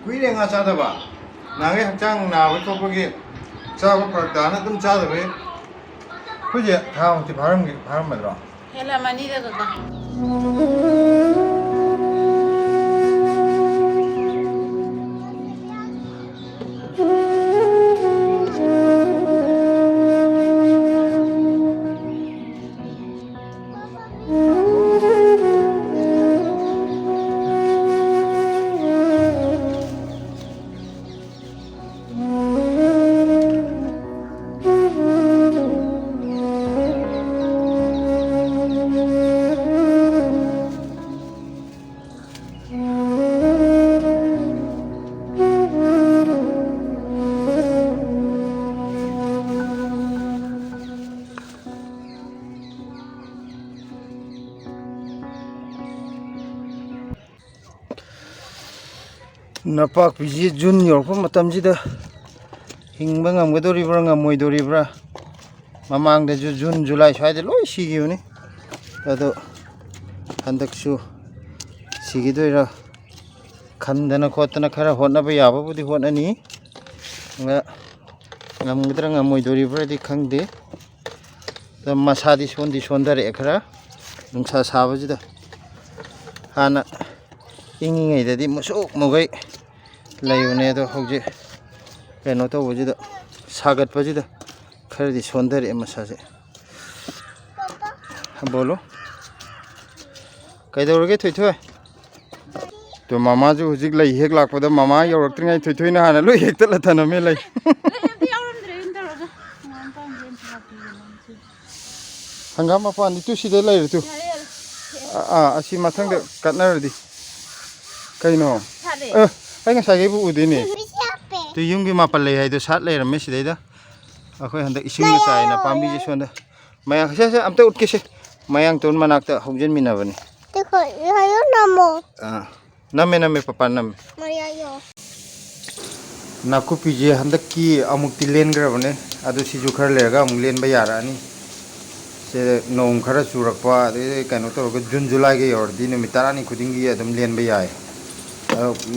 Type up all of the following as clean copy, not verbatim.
kuire nga chadaba nange hachang na wi thokpagi chaba prakdana dum chadabe kuje thaung ti bharam madra hela mani da kaka napak biji June yorpa matamjida hingba ngamgadoribra ngamoidoribra mamangda ju June July swaide loi sigibani ado handaksu sigidoira khandana khotana khara hotnaba yababudi hotnani ngamgadra ngamoidoribra di khangde da masadi sondare khara nungsa sabajida hana ingingayda di musuk mugai layune do hoje keno to wujida sagat pajida khari sondare masase bolo kaidorge thoithoi to mama ju hujik lai hek lakpada mama yoroktingai thoithoi na hana loi hek tala thana me lai hangam apa ni tu sida lai tu asi mathang de katnardi kaino ai ngasai bu udini tu yumgi mapal lei hai do sat lei ramme sidaida akhoi handa ising na chai na pambi je sonda mayang se amta utke se mayang ton manakta hobjen minabani देखो हायो नमो नमे पपा नमे मरियायो नाकुपी जे हंदकी अमुक्ति लेन ग्रबने अदु सिजु खर लेगा अमुक लेन बा यारानी से नोंग खरा चुरकपा अदे कनो तोरग जून जुलाई के यौरदी नुमि तारानी खुदिंगी अदम लेन बा याय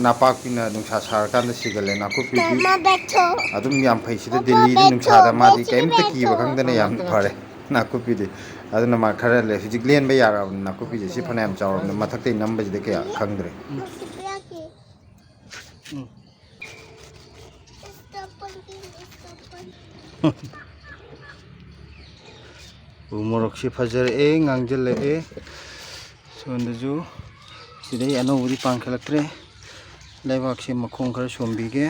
नापाकपिना नुंसा सारकान सिगले नाकुपी मामा बैठो अदुम याम फैसिदा दिल्ली नुंसा दा मादि कैमता कीबा खंगदना याम फरे नाकुपी दे aduna ma khara le hujik len ba yara na ko pije si phana am chawr na mathak te number de kya khangdre umorok si fajar e ngangjel e sondu sidai ano uri pangkhalaktre laibak si makhong khara sombi ge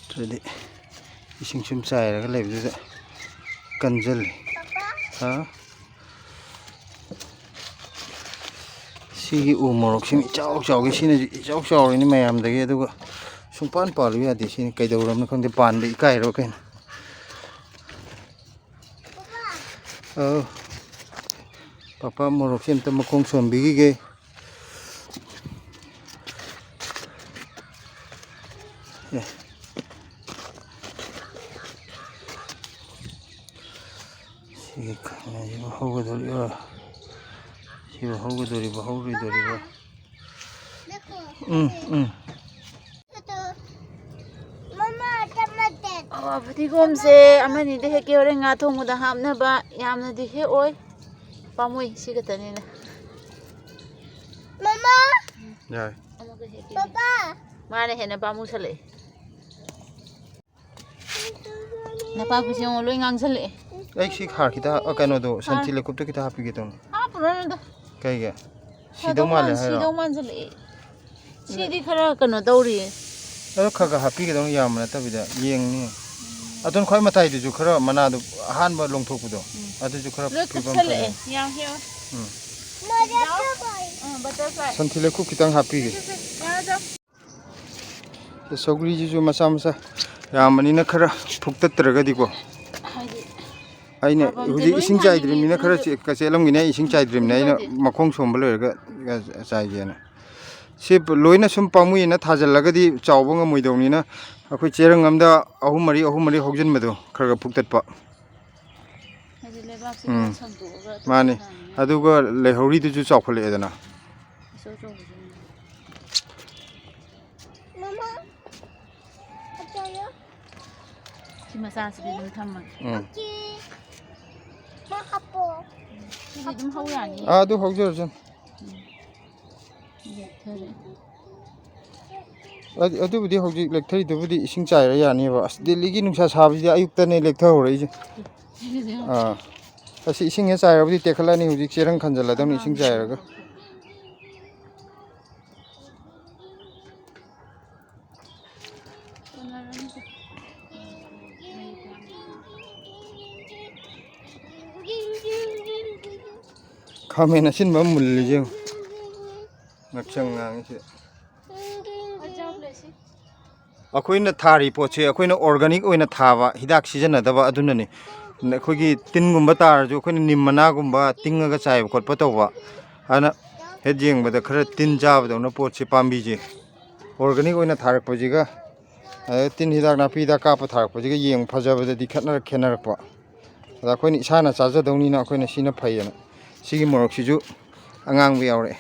tadi ising sum chai ra leibdu kanjel सिगी उमरक सिम इचाव चावगे सिने इचाव चावरिनि मयाम दगे दुगा सुंपान पालु यादे सिने कैदौरमन खंदे पानबे इकायरो केन पापा मोरक सिम त मखोंग सोमबिगी गे सिगी खाना जी होगदोरिबा सिबा होगदोरिबा होरिदोरिबा मामा टमाटे फतिगोम से अमनी दे हेके ओरे nga thongmuda hapnaba yamna di he oi pamui sigatani na मामा यार पापा mane hena pamu sale na pa ku siong loi ngang sale ai si khar kita kano do santi le kupto kita hapi gitu ha purana da kai ga sido male ha sido man sale sidi khara kano dauri aro khaga hapi gitu yamna tabida yeng ni adon khoi matai du khara mana du han ba longthok pudo adu ju khara pibam sale yang he butterfly santi le kup kitang hapi ge sogri ji ju masa masa yamani na khara phuktatraga diko aina hudi ising chai dream na khara ka chelam gi na ising chai dream na ina makhong somba loirga chai ge na se loina sum pamui na thajallaga di chawba nga moidawni na akhoi cherang amda ahum mari hogjen mado khara phuktat pa mani aduga lehori du chu chawkhale edana ꯁꯤ ꯃꯆꯥꯁꯤꯗꯤ ꯑꯗꯨꯝ ꯊꯝꯃꯒꯦ 마 하포 ꯁꯤꯗꯤ ꯑꯗꯨꯝ ꯍꯧ ꯌꯥꯅꯤ ꯑꯗꯨ ꯍꯧꯖꯔꯁꯅꯨ ꯑꯗꯨꯕꯨꯗꯤ ꯍꯧꯖꯤꯛ ꯂꯦꯛꯊꯔꯤꯗꯨꯕꯨꯗꯤ ꯏꯁꯤꯡ ꯆꯥꯏꯔ ꯌꯥꯅꯤꯕ ꯑꯁ ꯗꯦꯜꯂꯤꯒꯤ ꯅꯨꯡꯁꯥ ꯁꯥꯕꯁꯤꯗꯤ ꯑꯌꯨꯛꯇꯅꯦ ꯂꯦꯛꯊꯍꯧꯔꯛꯏꯁꯦ ꯑꯁꯤ ꯏꯁꯤꯡ ꯍꯦꯛ ꯆꯥꯏꯔꯕꯨꯗꯤ ꯇꯦꯛꯈꯠꯂꯅꯤ ꯍꯧꯖꯤꯛ ꯆꯦꯔꯪ ꯈꯟꯖꯜꯂꯗꯧꯅꯤ ꯏꯁꯤꯡ ꯆꯥꯏꯔꯒ ꯈꯥꯃꯦꯟ ꯑꯁꯤꯟꯕ ꯑꯃ ꯃꯨꯜꯂꯤꯁꯦ ꯉꯛꯁꯪ ꯉꯥꯡꯉꯤꯁꯤꯗ ꯑꯩꯈꯣꯏꯅ ꯊꯥꯔꯤ ꯄꯣꯠꯁꯦ ꯑꯩꯈꯣꯏꯅ ꯑꯣꯔꯒꯥꯅꯤꯛ ꯑꯣꯏꯅ ꯊꯥꯕ ꯍꯤꯗꯥꯛ ꯁꯤꯖꯤꯟꯅꯗꯕ ꯑꯗꯨꯅꯅꯤ ꯑꯩꯈꯣꯏꯒꯤ ꯇꯤꯟꯒꯨꯝꯕ ꯇꯥꯔꯁꯨ ꯑꯩꯈꯣꯏꯅ ꯅꯤꯝ ꯃꯅꯥꯒꯨꯝꯕ ꯇꯤꯡꯉꯒ ꯆꯥꯏꯕ ꯈꯣꯠꯄ ꯇꯧꯕ ꯑꯗꯨꯅ ꯍꯦꯛ ꯌꯦꯡꯕꯗ ꯈꯔ ꯇꯤꯟ ꯆꯥꯕꯗꯧꯅ ꯄꯣꯠꯁꯦ ꯄꯥꯝꯕꯤꯁꯦ ꯑꯣꯔꯒꯥꯅꯤꯛ ꯑꯣꯏꯅ ꯊꯥꯔꯛꯄꯁꯤꯒ ꯑꯗ ꯇꯤꯟ ꯍꯤꯗꯥꯛ ꯅꯥꯄꯤ ꯍꯤꯗꯥꯛ ꯀꯥꯞꯄ ꯊꯥꯔꯛꯄꯁꯤꯒ ꯌꯦꯡ ꯐꯖꯕꯗꯗꯤ ꯈꯦꯠꯅꯔꯛꯄ ꯑꯗ ꯑꯩꯈꯣꯏꯅ ꯏꯁꯥꯅ ꯆꯥꯖꯗꯧꯅꯤꯅ ꯑꯩꯈꯣꯏꯅ ꯁꯤꯅ ꯐꯩꯌꯦꯅ ꯁꯤꯒꯤ ꯃꯣꯔꯣꯛꯁꯤꯁꯨ ꯑꯉꯥꯡꯕ ꯌꯥꯎꯔꯛꯑꯦ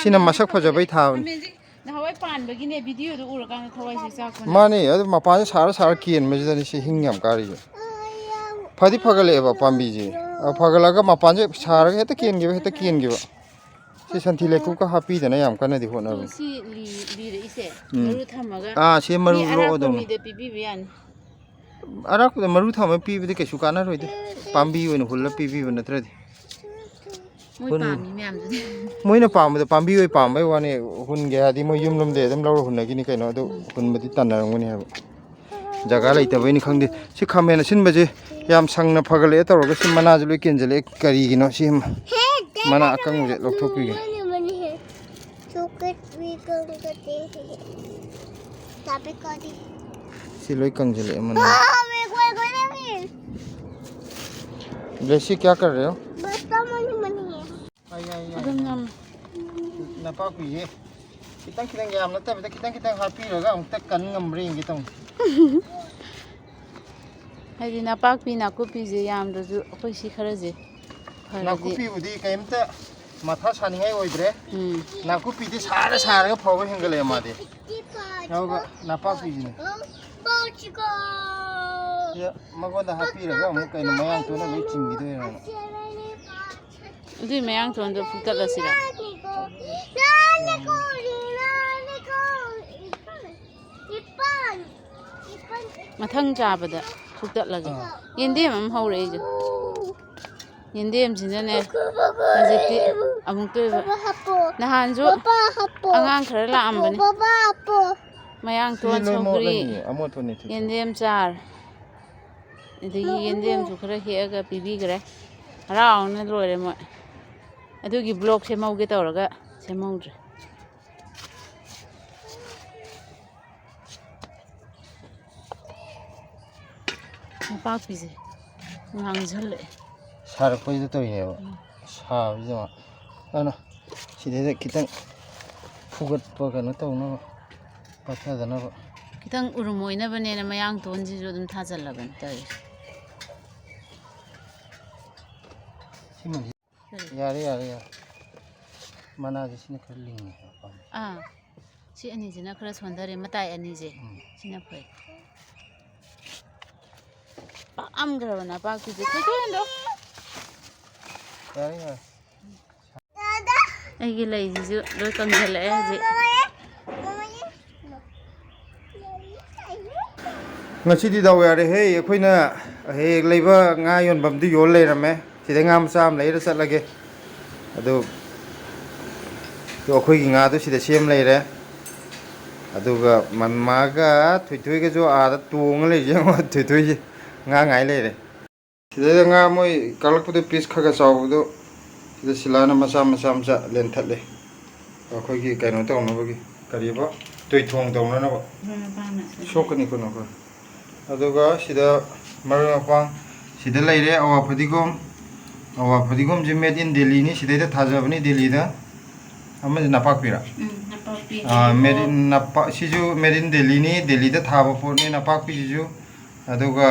ꯁꯤꯅ ꯃꯁꯛ ꯐꯖꯕꯩ ꯊꯥꯕꯅꯤ ꯅꯍꯥꯟꯋꯥꯏ ꯄꯥꯟꯕꯒꯤꯅꯦ ꯚꯤꯗꯤꯑꯣꯗꯣ ꯎꯔꯀꯥꯟꯗ ꯊꯋꯥꯏꯁꯦ ꯆꯥꯛꯄꯅꯦ ꯃꯥꯅꯦ ꯑꯗꯨ ꯃꯄꯥꯟꯁꯦ ꯁꯥꯔ ꯀꯦꯟꯕꯁꯤꯗꯅꯤ ꯁꯤ ꯍꯤꯡ ꯌꯥꯝ ꯀꯥꯔꯤꯁꯦ ꯐꯗꯤ ꯐꯒꯠꯂꯛꯑꯦꯕ ꯄꯥꯝꯕꯤꯁꯦ ꯐꯒꯠꯂꯒ ꯃꯄꯥꯟꯁꯦ ꯁꯥꯔꯒ ꯍꯦꯛꯇ ꯀꯦꯟꯈꯤꯕ ꯁꯤ ꯁꯟꯊꯤ ꯂꯩꯀꯨꯞꯀ ꯍꯥꯞꯄꯤꯗꯅ ꯌꯥꯝ ꯀꯟꯅꯗꯤ ꯍꯣꯠꯅꯕꯅꯤ ꯁꯤ ꯂꯤꯔꯛꯏꯁꯦ ꯃꯔꯨ ꯊꯝꯃꯒ ꯁꯤ ꯃꯔꯨ ꯃꯤ ꯑꯔꯥꯞꯄ ꯂꯣꯛꯑꯗꯧꯅꯤ ꯃꯤꯗ ꯄꯤꯕꯤꯕ ꯌꯥꯅꯤ ꯑꯔꯥꯞꯄꯗ ꯃꯔꯨ ꯊꯝꯃꯒ ꯄꯤꯕꯗꯤ ꯀꯩꯁꯨ ꯀꯥꯟꯅꯔꯣꯏꯗꯦ ꯄꯥꯝꯕꯤ ꯑꯣꯏꯅ ꯍꯨꯜꯂ ꯄꯤꯕꯤꯕ ꯅꯠꯇ꯭ꯔꯗꯤ ꯃꯣꯏ ꯄꯥꯝꯃꯤ ꯃꯌꯥꯝꯗꯨꯗꯤ ꯃꯣꯏꯅ ꯄꯥꯝꯕꯗ ꯄꯥꯝꯕꯤ ꯑꯣꯏ ꯄꯥꯝꯕꯩ ꯋꯥꯅꯤ ꯍꯨꯟꯒꯦ ꯍꯥꯏꯔꯗꯤ ꯃꯣꯏ ꯌꯨꯝ ꯂꯣꯝꯗꯩ ꯑꯗꯨꯝ ꯂꯧꯔ ꯍꯨꯟꯅꯈꯤꯅꯤ ꯀꯩꯅꯣ ꯑꯗꯨ ꯍꯨꯟꯕꯗꯤ ꯇꯟꯅꯔꯝꯒꯅꯤ ꯍꯥꯏꯕ ꯖꯒꯥ ꯂꯩꯇꯕꯩꯅꯤ ꯈꯪꯗꯦ ꯁꯤ ꯈꯥꯃꯦꯟ ꯑꯁꯤꯟꯕꯁꯦ ꯌꯥꯝ ꯁꯪꯅ ꯐꯒꯠꯂꯛꯑꯦ ꯇꯧꯔꯒ ꯁꯤ ꯃꯅꯥꯁꯦ ꯂꯣꯏ ꯀꯦꯟꯖꯜꯂꯛꯑꯦ ꯀꯔꯤꯒꯤꯅꯣ ꯁꯤ ꯃꯅꯥ ꯑꯀꯪꯕꯁꯦ ꯂꯧꯊꯣꯛꯄꯤꯒꯦ ꯁꯤ ꯂꯣꯏ ꯀꯪꯁꯤꯜꯂꯛꯑꯦ ꯃꯅꯥ ब्लेसी क्या कर रहे हो ꯑꯗꯨꯝ ꯉꯝ ꯅꯄꯥꯛꯄꯤꯁꯦ खितंग ꯌꯥꯝ ꯅꯠꯇꯕꯤꯗ खितंग ꯍꯥꯞꯄꯤꯔꯒ ꯑꯃꯨꯛꯇ ꯀꯟ ꯉꯝꯕ꯭ꯔꯥ ꯌꯦꯡꯒꯦ ꯇꯧꯅꯤ ꯍꯥꯏꯗꯤ ꯅꯄꯥꯛꯄꯤ ꯅꯥꯀꯨꯞꯄꯤꯁꯦ ꯌꯥꯝꯗ꯭ꯔꯁꯨ ꯑꯩꯈꯣꯏ ꯁꯤ ꯈꯔꯁꯦ ꯐꯔꯗꯤ ꯅꯥꯀꯨꯞꯄꯤꯕꯨꯗꯤ ꯀꯩꯝꯇ ꯃꯊꯥ ꯁꯥꯅꯤꯡꯉꯥꯏ ꯑꯣꯏꯗ꯭ꯔꯦ ꯅꯥꯀꯨꯞꯄꯤꯗꯤ ꯁꯥꯔꯒ ꯐꯧꯕ ꯍꯦꯟꯒꯠꯂꯛꯑꯦ ꯃꯥꯗꯤ ꯌꯥꯎꯒ ꯅꯄꯥꯛꯄꯤꯁꯤꯅꯦ ꯃꯉꯣꯟꯗ ꯍꯥꯞꯄꯤꯔꯒ ꯑꯃꯨꯛ ꯀꯩꯅꯣ ꯃꯌꯥꯡ ꯇꯣꯟꯅ ꯂꯣꯏ ꯆꯤꯡꯈꯤꯗꯣꯏꯔꯥꯅ ꯑꯗꯨꯏ ꯃꯌꯥꯡ ꯇꯣꯟꯗꯣ ꯐꯨꯛꯇꯠꯂꯁꯤꯔ ꯃꯊꯪ ꯆꯥꯕꯗ ꯐꯨꯛꯇꯠꯂꯒꯦ ꯌꯦꯟꯗꯦꯝ ꯑꯃ ꯍꯧꯔꯛꯏꯁꯦ ꯌꯦꯟꯗꯦꯝꯁꯤꯅꯅꯦ ꯍꯧꯖꯤꯛꯇꯤ ꯑꯃꯨꯛꯇ ꯑꯣꯏꯕ ꯅꯍꯥꯟꯁꯨ ꯑꯉꯥꯡ ꯈꯔ ꯂꯥꯛꯑꯝꯕꯅꯤ ꯃꯌꯥꯡꯇꯣꯟ ꯁꯧꯒ꯭ꯔꯤ ꯌꯦꯟꯗꯦꯝ ꯆꯥꯔ ꯑꯗꯒꯤ ꯌꯦꯟꯗꯦꯝꯁꯨ ꯈꯔ ꯍꯦꯛꯑꯒ ꯄꯤꯕꯤꯈ꯭ꯔꯦ ꯍꯔꯥꯎꯅ ꯂꯣꯏꯔꯦ ꯃꯣꯏ ꯑꯗꯨꯒꯤ ꯕ꯭ꯂꯣꯛ ꯁꯦꯝꯍꯧꯒꯦ ꯇꯧꯔꯒ ꯁꯦꯝꯍꯧꯗ꯭ꯔꯦ ꯅꯄꯥꯛꯄꯤꯁꯦ ꯉꯥꯡꯁꯤꯜꯂꯛꯑꯦ ꯁꯥꯔꯛꯄꯩꯗ ꯇꯧꯔꯤꯅꯦꯕ ꯁꯥꯕꯁꯤꯗ ꯑꯗꯨꯅ ꯁꯤꯗꯩꯗ ꯈꯤꯇꯪ ꯐꯨꯒꯠꯄ ꯀꯩꯅꯣ ꯇꯧꯅꯕ ꯄꯠꯊꯗꯅꯕ ꯈꯤꯇꯪ ꯎꯔꯨꯝ ꯑꯣꯏꯅꯕꯅꯦꯅ ꯃꯌꯥꯡ ꯇꯣꯟꯁꯤꯁꯨ ꯑꯗꯨꯝ ꯊꯥꯖꯤꯜꯂꯕꯅꯤ ꯇꯧꯔꯤꯁꯦ ꯌꯥꯔꯦ ꯃꯅꯥꯁꯦ ꯁꯤꯅ ꯈꯔ ꯂꯤꯡꯉꯦ ꯁꯤ ꯑꯅꯤꯁꯤꯅ ꯈꯔ ꯁꯣꯟꯊꯔꯦ ꯃꯇꯥꯏ ꯑꯅꯤꯁꯦ ꯁꯤꯅ ꯐꯩ ꯄꯥꯛꯑꯝꯈ꯭ꯔꯕ ꯅꯄꯥꯛꯄꯤꯁꯦ ꯌꯥꯔꯦ ꯑꯩꯒꯤ ꯂꯩꯁꯤꯁꯨ ꯂꯣꯏ ꯀꯪꯁꯤꯜꯂꯛꯑꯦ ꯍꯧꯖꯤꯛ ꯉꯁꯤꯗꯤ ꯗꯥꯎ ꯌꯥꯔꯦꯍꯦ ꯑꯩꯈꯣꯏꯅ ꯍꯦꯛ ꯂꯩꯕ ꯉꯥ ꯌꯣꯟꯐꯝꯗꯨ ꯌꯣꯜ ꯂꯩꯔꯝꯃꯦ ꯁꯤꯗ ꯉꯥ ꯃꯆꯥ ꯑꯃ ꯂꯩꯔ ꯆꯠꯂꯒꯦ ꯑꯗꯨ ꯑꯩꯈꯣꯏꯒꯤ ꯉꯥꯗꯨ ꯁꯤꯗ ꯁꯦꯝ ꯂꯩꯔꯦ ꯑꯗꯨꯒ ꯃꯃꯥꯒ ꯊꯣꯏꯊꯣꯏꯒꯁꯨ ꯑꯥꯗ ꯇꯣꯡꯉ ꯂꯩꯔꯤꯁꯦ ꯌꯦꯡꯉꯣ ꯊꯣꯏꯊꯣꯏꯁꯦ ꯉꯥ ꯉꯥꯏ ꯂꯩꯔꯦ ꯁꯤꯗꯩꯗ ꯉꯥ ꯃꯣꯏ ꯀꯥꯛꯂꯛꯄꯗꯣ ꯄꯤꯁ ꯈꯔ ꯆꯥꯎꯕꯗꯣ ꯁꯤꯗ ꯁꯤꯂꯥꯅ ꯃꯆꯥ ꯂꯦꯟꯊꯠꯂꯦ ꯑꯩꯈꯣꯏꯒꯤ ꯀꯩꯅꯣ ꯇꯧꯅꯕꯒꯤ ꯀꯔꯤꯕ ꯇꯣꯏꯊꯣꯡ ꯇꯧꯅꯅꯕ ꯁꯣꯛꯀꯅꯤ ꯀꯩꯅꯣ ꯑꯗꯨꯒ ꯁꯤꯗ ꯃꯔꯣꯏ ꯃꯄꯥꯡ ꯁꯤꯗ ꯂꯩꯔꯦ ꯑꯋꯥ ꯐꯗꯤꯒꯣꯝꯁꯦ ꯃꯦꯗ ꯏꯟ ꯗꯦꯜꯂꯤꯅꯤ ꯁꯤꯗꯩꯗ ꯊꯥꯖꯕꯅꯤ ꯗꯦꯜꯂꯤꯗ ꯑꯃꯁꯤ ꯅꯄꯥꯛꯄꯤꯔ ꯁꯤꯁꯨ ꯃꯦꯗ ꯏꯟ ꯗꯦꯜꯂꯤꯅꯤ ꯗꯦꯜꯂꯤꯗ ꯊꯥꯕ ꯄꯣꯠꯅꯤ ꯅꯄꯥꯛꯄꯤꯁꯤꯁꯨ ꯑꯗꯨꯒ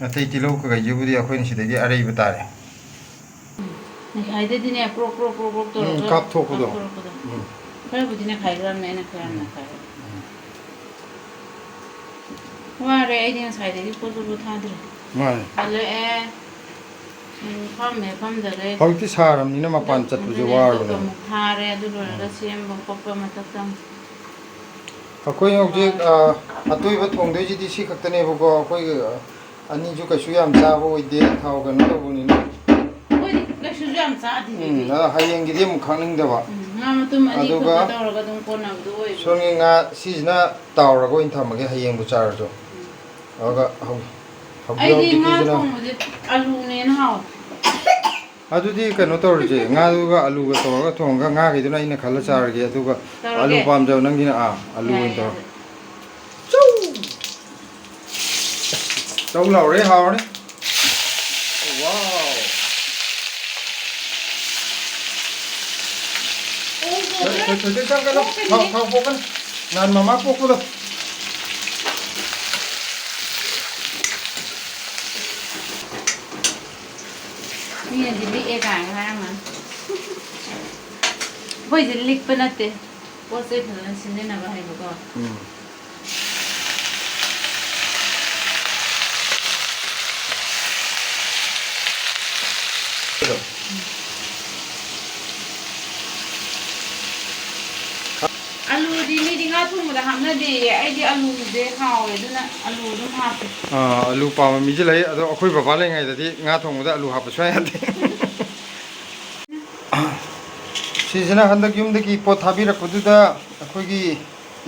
ꯑꯇꯩ ꯇꯤꯜꯍꯧ ꯀꯩꯀꯩꯁꯤꯕꯨꯗꯤ ꯑꯩꯈꯣꯏꯅ ꯁꯤꯗꯒꯤ ꯑꯔꯩꯕ ꯇꯥꯔꯦ ꯅꯈꯥꯏꯗꯗꯤꯅꯦ ꯄ꯭ꯔꯣꯛ ꯇꯧꯔꯒ ꯀꯥꯞꯊꯣꯛꯄꯗꯣ ꯈꯔꯕꯨꯗꯤ ꯅꯈꯥꯏꯈ꯭ꯔꯕꯅꯦ ꯑꯩꯅ ꯈꯔ ꯅꯈꯥꯏꯔ ꯋꯥꯔꯦ ꯑꯩꯗꯤ ꯉꯁꯥꯏꯗꯒꯤ ꯄꯣꯠꯁꯨ ꯊꯥꯗ꯭ꯔꯦ ꯃꯥꯅꯦ ꯍꯜꯂꯛꯑꯦ ꯐꯝꯃꯦ ꯐꯝꯗꯒꯩ ꯍꯧꯖꯤꯛꯇꯤ ꯁꯥꯔꯕꯅꯤꯅ ꯃꯄꯥꯟ ꯆꯠꯄꯁꯦ ꯋꯥꯔꯕꯅꯦ ꯑꯃꯨꯛ ꯊꯥꯔꯦ ꯑꯗꯨ ꯂꯣꯏꯔꯒ ꯁꯦꯝꯕ ꯈꯣꯠꯄ ꯃꯊꯛꯇ ꯑꯩꯈꯣꯏ ꯍꯧꯖꯤꯛ ꯑꯇꯣꯏꯕ ꯊꯣꯡꯗꯣꯏꯁꯤꯗꯤ ꯁꯤ ꯈꯛꯇꯅꯦꯕꯀꯣ ꯑꯩꯈꯣꯏ ꯑꯅꯤꯁꯨ ꯀꯩꯁꯨ ꯌꯥꯝ ꯆꯥꯕ ꯑꯣꯏꯗꯦ ꯊꯥꯎ ꯀꯩꯅꯣ ꯇꯧꯕꯅꯤꯅ ꯑꯩꯈꯣꯏꯗꯤ ꯀꯩꯁꯨꯁꯨ ꯌꯥꯝ ꯆꯥꯗꯦ ꯍꯌꯦꯡꯒꯤꯗꯤ ꯑꯃꯨꯛ ꯈꯥꯛꯅꯤꯡꯗꯕ ꯉꯥ ꯃꯇꯨꯝ ꯑꯅꯤ ꯑꯗꯨꯒ ꯈꯛꯇ ꯇꯧꯔꯒ ꯑꯗꯨꯝ ꯀꯣꯟꯅꯕꯗꯣ ꯑꯣꯏꯕ ꯁꯣꯝꯒꯤ ꯉꯥ ꯁꯤꯁꯤꯅ ꯇꯥꯎꯔꯒ ꯑꯣꯏꯅ ꯊꯝꯃꯒꯦ ꯍꯌꯦꯡꯕꯨ ꯆꯥꯔꯁꯨ ꯑꯗꯨꯒ ꯑꯩꯗꯤ ꯉꯥ ꯍꯧꯖꯤꯛꯀꯤꯁꯤꯅ ꯊꯣꯡꯕꯁꯦ ꯑꯂꯨꯅꯦꯅ ꯍꯥꯎꯋꯦ ꯑꯗꯨꯗꯤ ꯀꯩꯅꯣ ꯇꯧꯔꯁꯦ ꯉꯥꯗꯨꯒ ꯑꯂꯨꯒ ꯇꯧꯔꯒ ꯊꯣꯡꯉꯒ ꯉꯥꯈꯩꯗꯨꯅ ꯑꯩꯅ ꯈꯜꯂ ꯆꯥꯔꯒꯦ ꯑꯗꯨꯒ ꯑꯂꯨ ꯇꯧꯔꯒꯦ ꯄꯥꯝꯖꯕ ꯅꯪꯒꯤꯅ ꯑꯂꯨ ꯌꯥꯏ ꯑꯣꯏꯅ ꯇꯧꯔꯣ ꯌꯥꯏ ꯆꯧ ꯂꯥꯎꯔꯦ ꯍꯥꯎꯔꯦ ꯋꯥꯎ ꯊꯣꯏꯊꯣꯏ ꯆꯪꯒꯅꯨ ꯊꯥꯎ ꯄꯣꯛꯀꯅꯨ ꯅꯍꯥꯟ ꯃꯃꯥ ꯄꯣꯛꯄꯗꯣ ꯃꯤꯅꯗꯤ ꯂꯤꯛꯑꯦ ꯀꯥꯏꯅ ꯍꯥꯏꯔꯝꯒꯅꯤ ꯑꯩꯈꯣꯏꯁꯦ ꯂꯤꯛꯄ ꯅꯠꯇꯦ ꯄꯣꯠ ꯆꯩ ꯐꯖꯅ ꯁꯤꯖꯤꯟꯅꯕ ꯍꯩꯕꯀꯣ ꯑꯂꯨꯗꯤ ꯃꯤꯗꯤ ꯉꯥ ꯊꯣꯡꯕꯗ ꯍꯥꯞꯅꯗꯦꯌꯦ ꯑꯩꯗꯤ ꯑꯂꯨꯁꯦ ꯍꯥꯎꯋꯦ ꯑꯗꯨꯅ ꯑꯂꯨ ꯑꯗꯨꯝ ꯍꯥꯞꯄꯦ ꯑꯂꯨ ꯄꯥꯝꯕ ꯃꯤꯁꯨ ꯂꯩ ꯑꯗꯣ ꯑꯩꯈꯣꯏ ꯕꯕꯥ ꯂꯩꯉꯩꯗꯗꯤ ꯉꯥ ꯊꯣꯡꯕꯗ ꯑꯂꯨ ꯍꯥꯞꯄ ꯁꯨꯡꯌꯥ ꯌꯥꯗꯦ ꯁꯤꯁꯤꯅ ꯍꯟꯗꯛ ꯌꯨꯝꯗꯒꯤ ꯄꯣꯠ ꯊꯥꯕꯤꯔꯛꯄꯗꯨꯗ ꯑꯩꯈꯣꯏꯒꯤ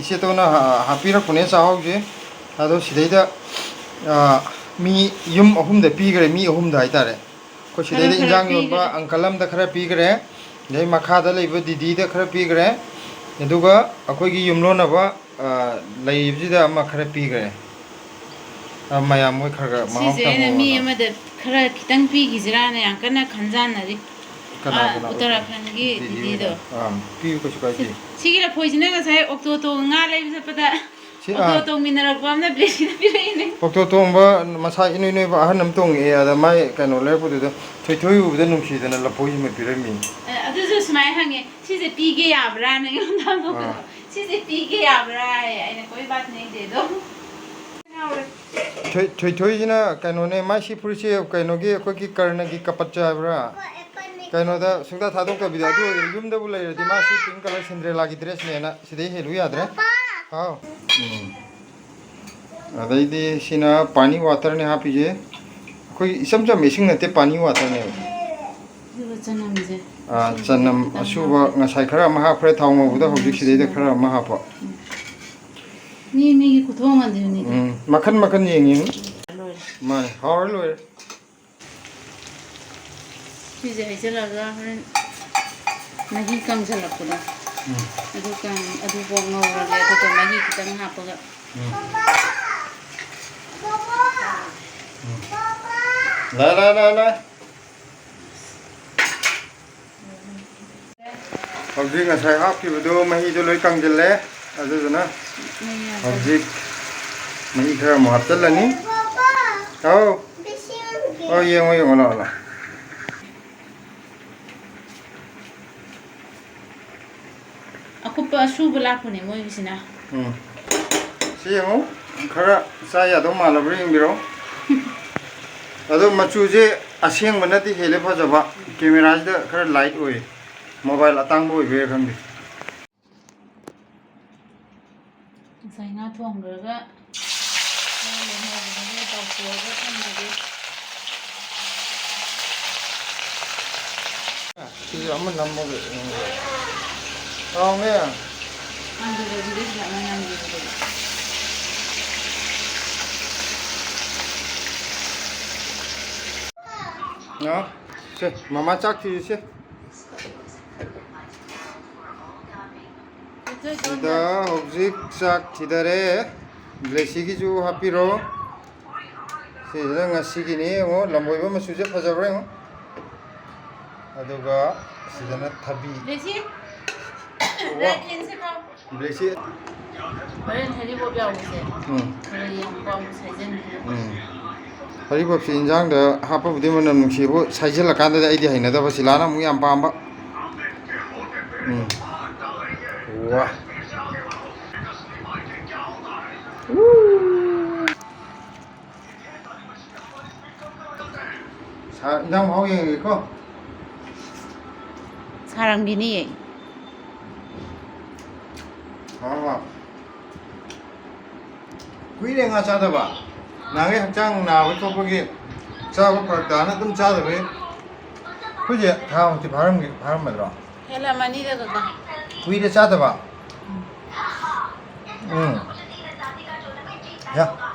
ꯏꯆꯦꯇꯣꯅ ꯍꯥꯞꯄꯤꯔꯛꯄꯅꯦ ꯆꯥꯍꯧꯁꯦ ꯑꯗꯣ ꯁꯤꯗꯩꯗ ꯃꯤ ꯌꯨꯝ ꯑꯍꯨꯝꯗ ꯄꯤꯈ꯭ꯔꯦ ꯃꯤ ꯑꯍꯨꯝꯗ ꯍꯥꯏꯇꯥꯔꯦ ꯑꯩꯈꯣꯏ ꯈꯔ ꯁꯤꯗꯩꯗ ꯈꯔ ꯏꯟꯖꯥꯡ ꯌꯣꯟꯕ ꯄꯤꯈ꯭ꯔꯦ ꯑꯪꯀꯜ ꯑꯃꯗ ꯈꯔ ꯄꯤꯈ꯭ꯔꯦ ꯑꯗꯩ ꯃꯈꯥꯗ ꯂꯩꯕ ꯗꯤꯗꯤꯗ ꯈꯔ ꯄꯤꯈ꯭ꯔꯦ ꯑꯗꯨꯒ ꯑꯩꯈꯣꯏꯒꯤ ꯌꯨꯝꯂꯣꯟꯅꯕ ꯂꯩꯕꯁꯤꯗ ꯑꯃ ꯈꯔ ꯄꯤꯈ꯭ꯔꯦ ꯃꯌꯥꯝ ꯃꯣꯏ ꯈꯔ ꯈꯔ ꯃꯍꯥꯎ ꯁꯤꯁꯦ ꯑꯩꯅ ꯃꯤ ꯇꯪꯉꯣꯅ ꯑꯃꯗ ꯈꯔ ꯈꯤꯇꯪ ꯄꯤꯈꯤꯁꯤꯔꯥꯅ ꯌꯥꯝ ꯀꯟꯅ ꯈꯟꯖꯥꯟꯅꯔꯤ ꯀꯅꯥꯗꯅ ꯎତ୍ତꯔꯥꯈꯟꯒꯤ ꯗꯤꯗꯤꯗꯣ ꯄꯤꯌꯨ ꯀꯩꯁꯨ ꯀꯥꯏꯗꯦ ꯁꯤꯒꯤ ꯂꯐꯣꯏꯁꯤꯅ ꯉꯁꯥꯏ ꯑꯣꯛꯇꯣ ꯇꯣꯡ ꯉꯥ ꯂꯩꯕ ꯆꯠꯄꯗ ꯁꯤ ꯑꯣꯛꯇꯣ ꯇꯣꯡꯃꯤꯟꯅꯔꯛꯄ ꯑꯃꯅ ꯕ꯭ꯂꯦꯁꯤꯅ ꯄꯤꯔꯛꯏꯅꯦ ꯑꯣꯛꯇꯣ ꯇꯣꯡꯕ ꯃꯁꯥ ꯏꯅꯣꯏ ꯅꯣꯏꯕ ꯑꯍꯟ ꯑꯃ ꯇꯣꯡꯉꯛꯑꯦ ꯑꯗ ꯃꯥꯏ ꯀꯩꯅꯣ ꯂꯩꯔꯛꯄꯗꯨꯗ ꯊꯣꯏꯊꯣꯏ ꯎꯕꯗ ꯅꯨꯡꯁꯤꯗꯅ ꯂꯐꯣꯏꯁꯤꯃ ꯄꯤꯔꯝꯃꯤ ꯑꯗꯨꯁꯨ ꯁꯨꯃꯥꯏꯅ ꯍꯪꯉꯦ ꯁꯤꯁꯦ ꯄꯤꯒꯦ ꯌꯥꯕ꯭ꯔꯥꯅ ꯑꯩꯉꯣꯟꯗ ꯍꯪꯉꯛꯄꯗꯣ ꯁꯤꯁꯦ ꯄꯤꯒꯦ ꯌꯥꯕ꯭ꯔꯥ ꯑꯩꯅ ꯀꯣꯏ ꯕꯥꯠ ꯅꯩꯗꯦꯗꯣ ꯊꯣꯏꯊꯣꯏꯁꯤꯅ ꯀꯩꯅꯣꯅꯦ ꯃꯥꯏ ꯁꯤ ꯐꯨꯔꯤꯠꯁꯦ ꯀꯩꯅꯣꯒꯤ ꯑꯩꯈꯣꯏꯒꯤ ꯀꯔꯅꯒꯤ ꯀꯄꯠꯆ ꯍꯥꯏꯕ꯭ꯔꯥ ꯀꯩꯅꯣꯗ ꯁꯨꯡꯊꯥ ꯊꯥꯗꯣꯛꯇꯕꯤꯗ ꯑꯗꯨ ꯑꯣꯏꯔꯗꯤ ꯌꯨꯝꯗꯕꯨ ꯂꯩꯔꯗꯤ ꯃꯥꯁꯤ ꯄꯤꯡ ꯀꯂꯔ ꯁꯤꯟꯗ꯭ꯔꯦꯂꯥꯒꯤ ꯗ꯭ꯔꯦꯁꯅꯦꯅ ꯁꯤꯗꯩ ꯍꯦꯜꯂꯨ ꯌꯥꯗ꯭ꯔꯦ ꯍꯥꯎ ꯑꯗꯩꯗꯤ ꯁꯤꯅ ꯄꯥꯅꯤ ꯋꯥꯇꯔꯅꯦ ꯍꯥꯞꯄꯤꯁꯦ ꯑꯩꯈꯣꯏ ꯏꯆꯝ ꯆꯝꯕ ꯏꯁꯤꯡ ꯅꯠꯇꯦ ꯄꯥꯅꯤ ꯋꯥꯇꯔꯅꯦꯕ ꯑꯗꯨꯒ ꯆꯅꯝꯁꯦ ꯆꯅꯝ ꯑꯁꯨꯕ ꯉꯁꯥꯏ ꯈꯔ ꯑꯃ ꯍꯥꯞꯈ꯭ರೆ ꯊꯥꯎ ꯉꯧꯕꯗ ꯍꯧꯖꯤꯛ ꯁꯤꯗꯩꯗ ꯈꯔ ꯑꯃ ꯍꯥꯞꯄ ꯃꯤ ꯃꯤꯒꯤ ꯈꯨꯊꯣꯡ ꯑꯗꯨꯅꯤꯗ ꯃꯈꯟ ꯃꯈꯟ ꯌꯦꯡꯉꯤꯅꯤ ꯂꯣꯏꯔꯦ ꯃꯥꯅꯦ ꯍꯥꯎꯔ ꯂꯣꯏꯔꯦ ꯁꯤꯁꯦ ꯍꯩꯖꯤꯜꯂꯒ ꯍꯣꯔꯦꯟ ꯃꯍꯤ ꯀꯪꯁꯤꯜꯂꯛꯄꯗꯣ ꯑꯗꯨꯐꯥꯎ ꯉꯧꯔꯒꯦ ꯑꯗꯨꯒ ꯃꯍꯤ ꯈꯤꯇꯪ ꯍꯥꯞꯄꯒ ꯂꯥ ꯍꯧꯖꯤꯛ ꯉꯁꯥꯏ ꯍꯥꯞꯈꯤꯕꯗꯣ ꯃꯍꯤꯗꯣ ꯂꯣꯏ ꯀꯪꯁꯤꯜꯂꯦ ꯑꯗꯨꯗꯨꯅ ꯍꯧꯖꯤꯛ ꯃꯍꯤ ꯈꯔ ꯑꯃꯨꯛ ꯍꯥꯞꯆꯤꯜꯂꯅꯤ ꯑꯧ ꯌꯦꯡꯉꯣ ꯌꯦꯡꯉꯣ ꯂꯥꯛꯑꯣ ꯂꯥꯛꯑꯣ ꯑꯀꯨꯞꯄ ꯑꯁꯨꯕ ꯂꯥꯛꯄꯅꯦ ꯃꯣꯏꯒꯤꯁꯤꯅ ꯁꯤ ꯌꯦꯡꯉꯨ ꯈꯔ ꯆꯥ ꯌꯥꯗꯧ ꯃꯥꯜꯂꯕ꯭ꯔꯥ ꯌꯦꯡꯕꯤꯔꯣ ꯑꯗꯣ ꯃꯆꯨꯁꯦ ꯑꯁꯦꯡꯕꯅꯗꯤ ꯍꯦꯜꯂꯦ ꯐꯖꯕ ꯀꯦꯃꯦꯔꯥꯁꯤꯗ ꯈꯔ ꯂꯥꯏꯠ ꯑꯣꯏ ꯃꯣꯕꯥꯏꯜ ꯑꯇꯥꯡꯕ ꯑꯣꯏꯕꯩꯔꯥ ꯈꯪꯗꯦ ꯉꯁꯥꯏ ꯉꯥ ꯊꯣꯡꯈ꯭ꯔꯒ ꯇꯥꯎꯊꯣꯛꯑꯒ ꯊꯝꯃꯒꯦ ꯁꯤꯁꯨ ꯑꯃ ꯅꯝꯃꯒ ꯍꯥꯎꯅꯦ ꯁꯦ ꯃꯃꯥ ꯆꯥꯛ ꯊꯤꯔꯤꯁꯦ ꯁꯤꯗ ꯍꯧꯖꯤꯛ ꯆꯥꯛ ꯊꯤꯗꯔꯦ ꯕ꯭ꯂꯦꯁꯤꯒꯤꯁꯨ ꯍꯥꯞꯄꯤꯔꯣ ꯁꯤꯁꯤꯅ ꯉꯁꯤꯒꯤꯅꯤ ꯌꯦꯡꯉꯣ ꯂꯝꯕꯣꯏꯕ ꯃꯆꯨꯁꯦ ꯐꯖꯕ꯭ꯔꯥ ꯌꯦꯡꯉꯣ ꯑꯗꯨꯒ ꯁꯤꯗꯅ ꯊꯕꯤ ꯕ꯭ꯂꯦꯁꯤ ꯍꯣꯔꯦꯟ ꯍꯩꯔꯤꯕꯣꯞ ꯌꯥꯎꯕꯁꯦ ꯈꯔ ꯌꯦꯡꯉꯨꯀꯣ ꯑꯃꯨꯛ ꯁꯥꯏꯖꯟꯈꯤꯅꯤ ꯍꯔꯤꯕꯣꯞꯁꯤ ꯏꯟꯖꯥꯡꯗ ꯍꯥꯞꯄꯕꯨꯗꯤ ꯃꯅꯝ ꯅꯨꯡꯁꯤꯕꯨ ꯁꯥꯏꯖꯤꯜꯂꯀꯥꯟꯗꯗꯤ ꯑꯩꯗꯤ ꯍꯩꯅꯗꯕ ꯁꯤꯂꯥꯅ ꯑꯃꯨꯛ ꯌꯥꯝ ꯄꯥꯝꯕ ꯋꯥ 인장 하오예 이거. 사랑비니. 꾸이래 nga 짜다 봐. 나게 학장 나고 또보기 짜고 벌다는 좀 짜다 왜? 그지? 다음 주 바람 들어. 헬라마니다 그가. 꾸이래 짜다 봐. 응. 야.